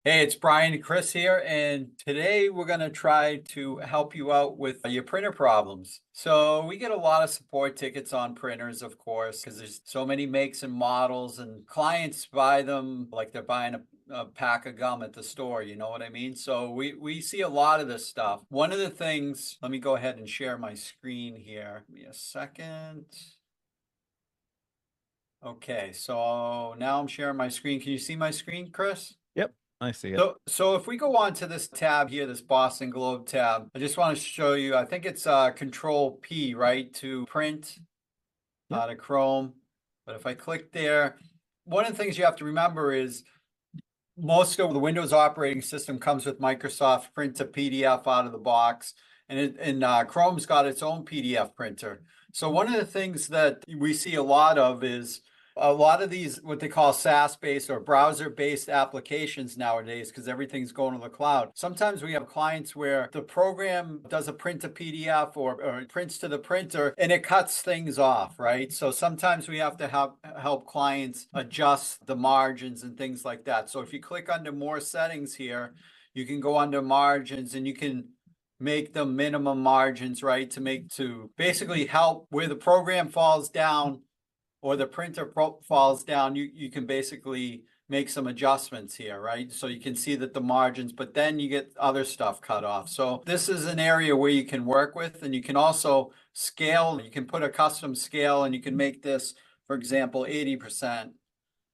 Hey, it's Brian and Chris here, and today we're going to try to help you out with your printer problems. So, we get a lot of support tickets on printers, of course, because there's so many makes and models, and clients buy them like they're buying a pack of gum at the store, you know what I mean? So, we see a lot of this stuff. One of the things, let me go ahead and share my screen here. Give me a second. Okay, so now I'm sharing my screen. Can you see my screen, Chris? Yep, I see it. So if we go on to this tab here, this Boston Globe tab, I just want to show you, I think it's Control P, right, to print Yep. out of Chrome. But if I click there, one of the things you have to remember is most of the Windows operating system comes with Microsoft Print to PDF out of the box, and Chrome's got its own PDF printer. So one of the things that we see a lot of is a lot of these what they call SaaS-based or browser-based applications nowadays, because everything's going to the cloud. Sometimes we have clients where the program does a print to PDF or prints to the printer and it cuts things off, right? So sometimes we have to help clients adjust the margins and things like that. So if you click under more settings here, you can go under margins and you can make the minimum margins, right? To basically help where the program falls down or the printer falls down, you can basically make some adjustments here, right? So you can see that the margins, but then you get other stuff cut off. So this is an area where you can work with, and you can also scale. You can put a custom scale and you can make this, for example, 80%,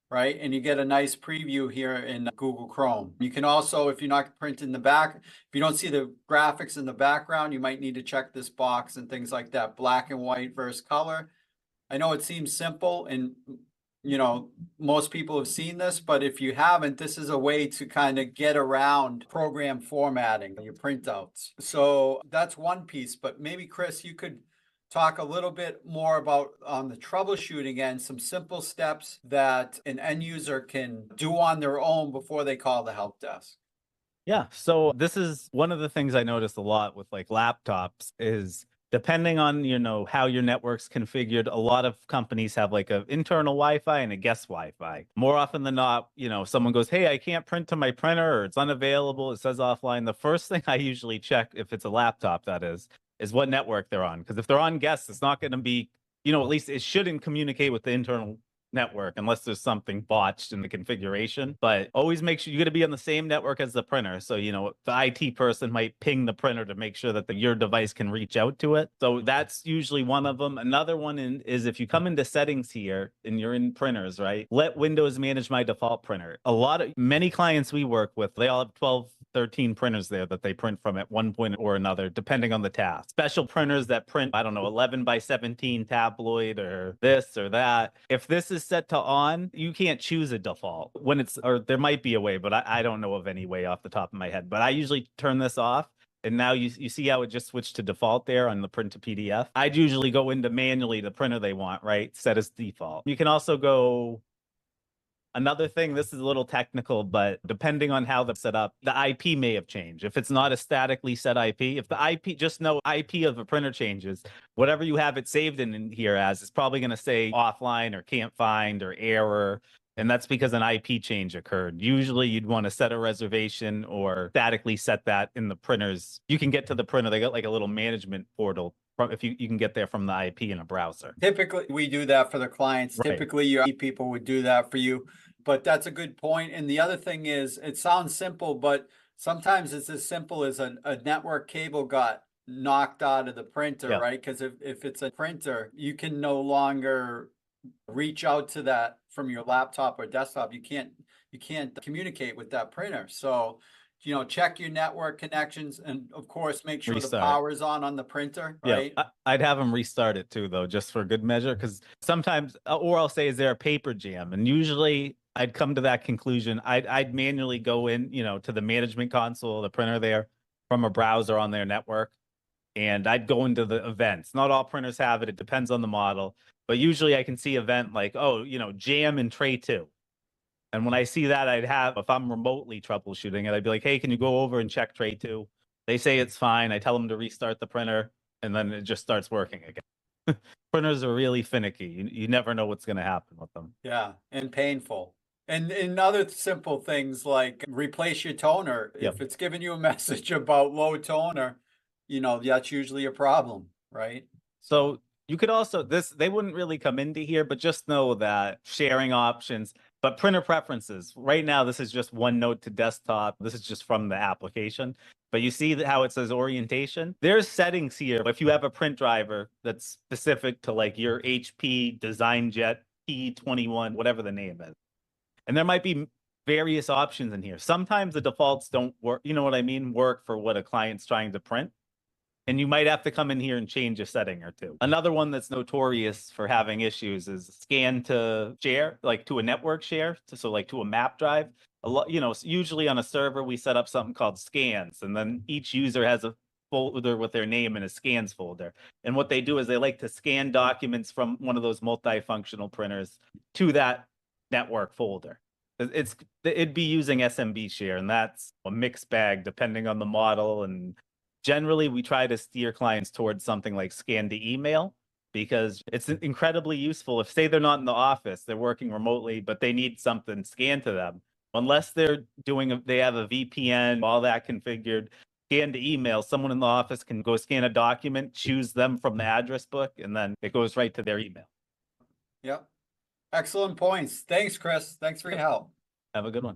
right? And you get a nice preview here in Google Chrome. You can also, if you're not printing the back, if you don't see the graphics in the background, you might need to check this box and things like that, black and white versus color. I know it seems simple and most people have seen this, but if you haven't, this is a way to kind of get around program formatting, your printouts. So that's one piece, but maybe Chris, you could talk a little bit more about on the troubleshooting and some simple steps that an end user can do on their own before they call the help desk. Yeah, so this is one of the things I noticed a lot with like laptops is depending on, how your network's configured, a lot of companies have like a internal Wi-Fi and a guest Wi-Fi. More often than not, someone goes, "Hey, I can't print to my printer or it's unavailable, it says offline." The first thing I usually check if it's a laptop that is what network they're on. Because if they're on guest, it's not going to be, at least it shouldn't communicate with the internal network unless there's something botched in the configuration. But always make sure you got to be on the same network as the printer. So, the IT person might ping the printer to make sure that your device can reach out to it. So that's usually one of them. Another one is if you come into settings here and you're in printers, right? Let Windows manage my default printer. Many clients we work with, they all have 12, 13 printers there that they print from at one point or another, depending on the task. Special printers that print, I don't know, 11 by 17 tabloid or this or that. If this is set to on, you can't choose a default or there might be a way, but I don't know of any way off the top of my head. But I usually turn this off. And now you see how it just switched to default there on the print to PDF. I'd usually go into manually the printer they want, right? Set as default. You can also go another thing, this is a little technical, but depending on how they're set up, the IP may have changed. If it's not a statically set IP, if the IP, just know IP of a printer changes, whatever you have it saved in here as is probably going to say offline or can't find or error. And that's because an IP change occurred. Usually you'd want to set a reservation or statically set that in the printers. You can get to the printer. They got like a little management portal if you can get there from the IP in a browser. Typically, we do that for the clients. Right. Typically, your people would do that for you. But that's a good point. And the other thing is, it sounds simple, but sometimes it's as simple as a network cable got knocked out of the printer, Yeah. right? Because if it's a printer, you can no longer reach out to that from your laptop or desktop. You can't communicate with that printer. So, check your network connections and of course make sure the Restart. power is on the printer, Yeah, right? I'd have them restart it too, though, just for good measure. Because sometimes, or I'll say, is there a paper jam? And usually, I'd come to that conclusion. I'd manually go in, to the management console, the printer there, from a browser on their network, and I'd go into the events. Not all printers have it; it depends on the model. But usually, I can see event like, oh, jam in tray two. And when I see that, if I'm remotely troubleshooting it, I'd be like, hey, can you go over and check tray two? They say it's fine. I tell them to restart the printer, and then it just starts working again. Printers are really finicky. You never know what's going to happen with them. Yeah, and painful. And other simple things like replace your toner. Yep. If it's giving you a message about low toner, that's usually a problem, right? So you could also they wouldn't really come into here, but just know that sharing options, but printer preferences. Right now, this is just OneNote to desktop. This is just from the application. But you see how it says orientation? There's settings here. If you have a print driver that's specific to like your HP DesignJet P21, whatever the name is. And there might be various options in here. Sometimes the defaults don't work, you know what I mean? Work for what a client's trying to print. And you might have to come in here and change a setting or two. Another one that's notorious for having issues is scan to share, like to a network share, so like to a map drive. A lot, usually on a server, we set up something called scans, and then each user has a folder with their name in a scans folder. And what they do is they like to scan documents from one of those multifunctional printers to that network folder. It'd be using SMB share, and that's a mixed bag depending on the model. And generally, we try to steer clients towards something like scan to email because it's incredibly useful. If say they're not in the office, they're working remotely, but they need something scanned to them. Unless they have a VPN, all that configured, scan to email, someone in the office can go scan a document, choose them from the address book, and then it goes right to their email. Yep. Excellent points. Thanks, Chris. Thanks for your help. Have a good one.